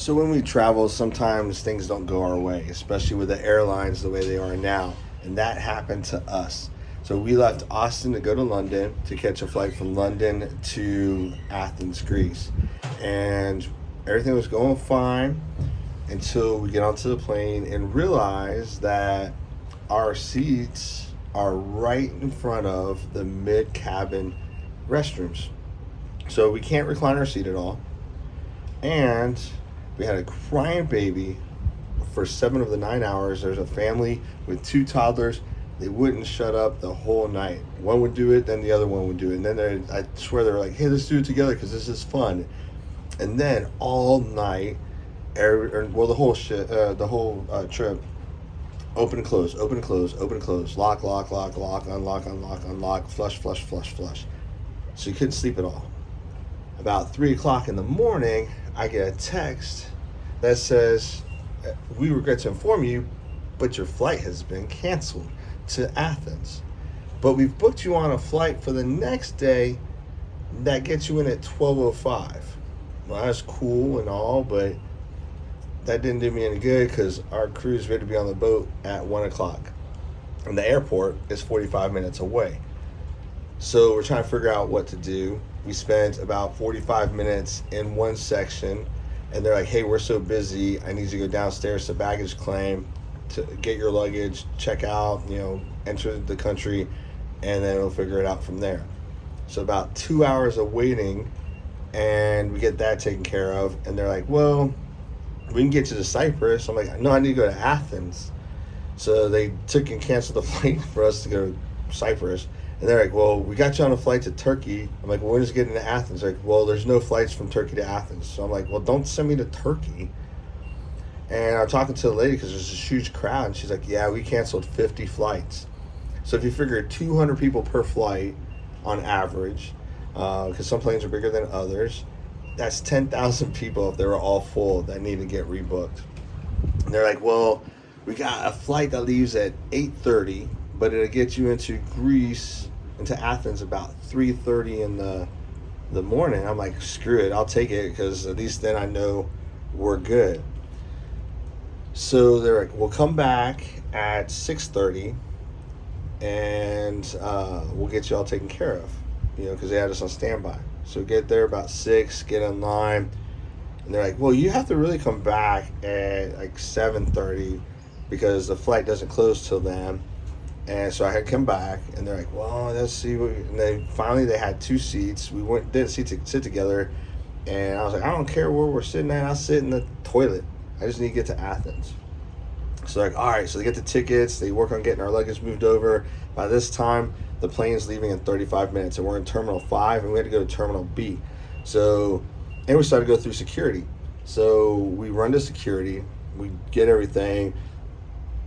So when we travel, sometimes things don't go our way, especially with the airlines the way they are now. And that happened to us. So we left Austin to go to London to catch a flight from London to Athens, Greece. And everything was going fine until we get onto the plane and realize that our seats are right in front of the mid cabin restrooms. So we can't recline our seat at all. And we had a crying baby for 7 of the 9 hours. There's a family with two toddlers. They wouldn't shut up the whole night. One would do it, then the other one would do it. And then I swear they were like, hey, let's do it together because this is fun. And then all night, the whole trip, open and close, open and close, open and close, lock, lock, lock, lock, unlock, unlock, unlock, flush, flush, flush, flush. So you couldn't sleep at all. About 3 o'clock in the morning, I get a text that says, we regret to inform you, but your flight has been canceled to Athens. But we've booked you on a flight for the next day that gets you in at 12:05. Well, that's cool and all, but that didn't do me any good because our crew's ready to be on the boat at 1 o'clock. And the airport is 45 minutes away. So we're trying to figure out what to do. We spent about 45 minutes in one section, and they're like, hey, we're so busy, I need you to go downstairs to baggage claim to get your luggage, check out, enter the country, and then we'll figure it out from there. So about 2 hours of waiting, and we get that taken care of, and they're like, well, we can get you to Cyprus. I'm like, no, I need to go to Athens. So they took and canceled the flight for us to go to Cyprus. And they're like, well, we got you on a flight to Turkey. I'm like, well, when is it getting to Athens? They're like, well, there's no flights from Turkey to Athens. So I'm like, well, don't send me to Turkey. And I'm talking to the lady because there's this huge crowd. And she's like, yeah, we canceled 50 flights. So if you figure 200 people per flight on average, because some planes are bigger than others, that's 10,000 people if they were all full that need to get rebooked. And they're like, well, we got a flight that leaves at 8:30, but it'll get you into Greece, into Athens about 3:30 in the morning. I'm like, screw it, I'll take it because at least then I know we're good. So they're like, we'll come back at 6:30 and we'll get you all taken care of, because they had us on standby. So we get there about 6, get in line, and they're like, well, you have to really come back at like 7:30 because the flight doesn't close till then. And so I had come back, and they're like, well, let's see. And then finally they had 2 seats. We didn't sit together, and I was like, I don't care where we're sitting at. I'll sit in the toilet. I just need to get to Athens. So they're like, all right. So they get the tickets. They work on getting our luggage moved over. By this time, the plane's leaving in 35 minutes, and we're in Terminal 5, and we had to go to Terminal B. So, and we started to go through security. So we run to security. We get everything.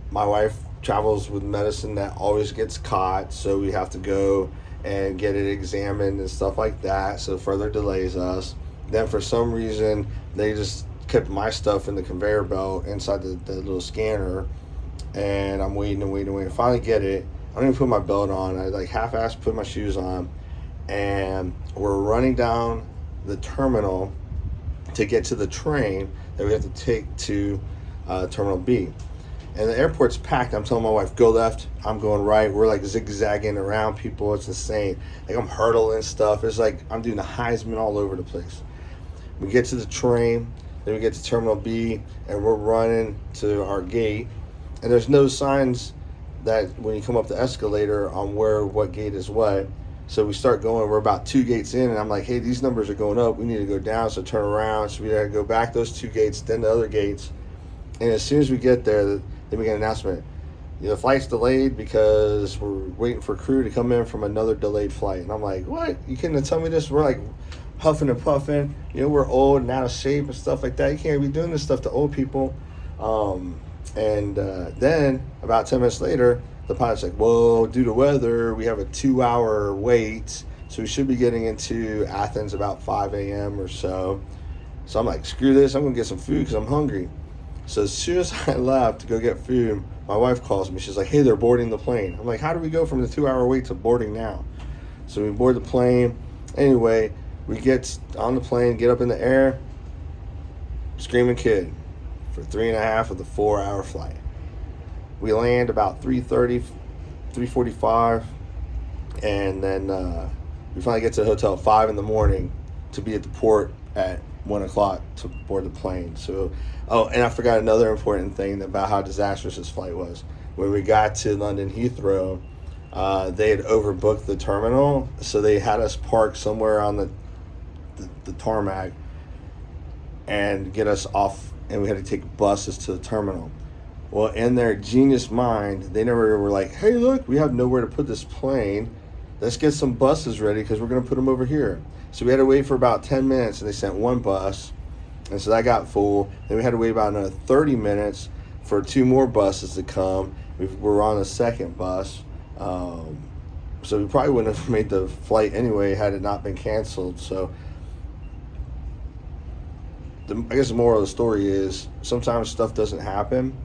My wife travels with medicine that always gets caught, so we have to go and get it examined and stuff like that, so it further delays us. Then for some reason, they just kept my stuff in the conveyor belt inside the little scanner, and I'm waiting and waiting and waiting. Finally get it. I don't even put my belt on. I like half-assed put my shoes on, and we're running down the terminal to get to the train that we have to take to Terminal B. And the airport's packed. I'm telling my wife, go left, I'm going right. We're like zigzagging around people. It's insane. Like I'm hurdling stuff. It's like I'm doing the Heisman all over the place. We get to the train, then we get to Terminal B, and we're running to our gate. And there's no signs that when you come up the escalator on what gate is what. So we start going. We're about 2 gates in, and I'm like, hey, these numbers are going up. We need to go down, so turn around. So we had to go back those 2 gates, then the other gates. And as soon as we get there, then we get an announcement. The flight's delayed because we're waiting for crew to come in from another delayed flight. And I'm like, what? You couldn't tell me this? We're like huffing and puffing. We're old and out of shape and stuff like that. You can't be doing this stuff to old people. Then about 10 minutes later, the pilot's like, well, due to weather, we have a 2-hour wait. So we should be getting into Athens about 5 a.m. or so. So I'm like, screw this. I'm going to get some food because I'm hungry. So as soon as I left to go get food, my wife calls me. She's like, hey, they're boarding the plane. I'm like, how do we go from the 2-hour wait to boarding now? So we board the plane. Anyway, we get on the plane, get up in the air. screaming kid, for 3.5 of the 4-hour flight. We land about 3:30, 3:45, and then we finally get to the hotel at 5 in the morning to be at the port at 1 o'clock to board the plane. So, oh, and I forgot another important thing about how disastrous this flight was. When we got to London Heathrow, they had overbooked the terminal, so they had us park somewhere on the tarmac and get us off, and we had to take buses to the terminal. Well, in their genius mind, they never were like, hey, look, we have nowhere to put this plane. Let's get some buses ready because we're going to put them over here. So we had to wait for about 10 minutes, and they sent one bus, and so that got full. Then we had to wait about another 30 minutes for 2 more buses to come. We were on the second bus. So we probably wouldn't have made the flight anyway had it not been canceled. So I guess the moral of the story is sometimes stuff doesn't happen.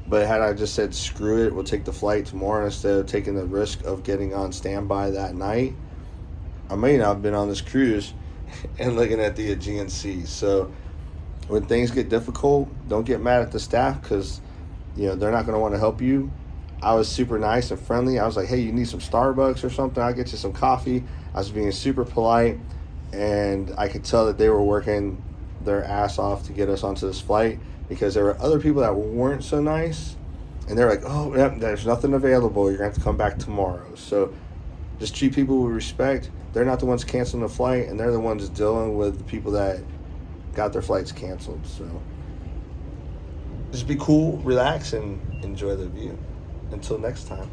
But had I just said, screw it, we'll take the flight tomorrow instead of taking the risk of getting on standby that night, I may not have been on this cruise and looking at the Aegean Sea. So when things get difficult, don't get mad at the staff because, they're not going to want to help you. I was super nice and friendly. I was like, hey, you need some Starbucks or something? I'll get you some coffee. I was being super polite, and I could tell that they were working their ass off to get us onto this flight, because there were other people that weren't so nice, and they're like, oh, yep, there's nothing available. You're going to have to come back tomorrow. So just treat people with respect. They're not the ones canceling the flight, and they're the ones dealing with the people that got their flights canceled. So just be cool, relax, and enjoy the view. Until next time.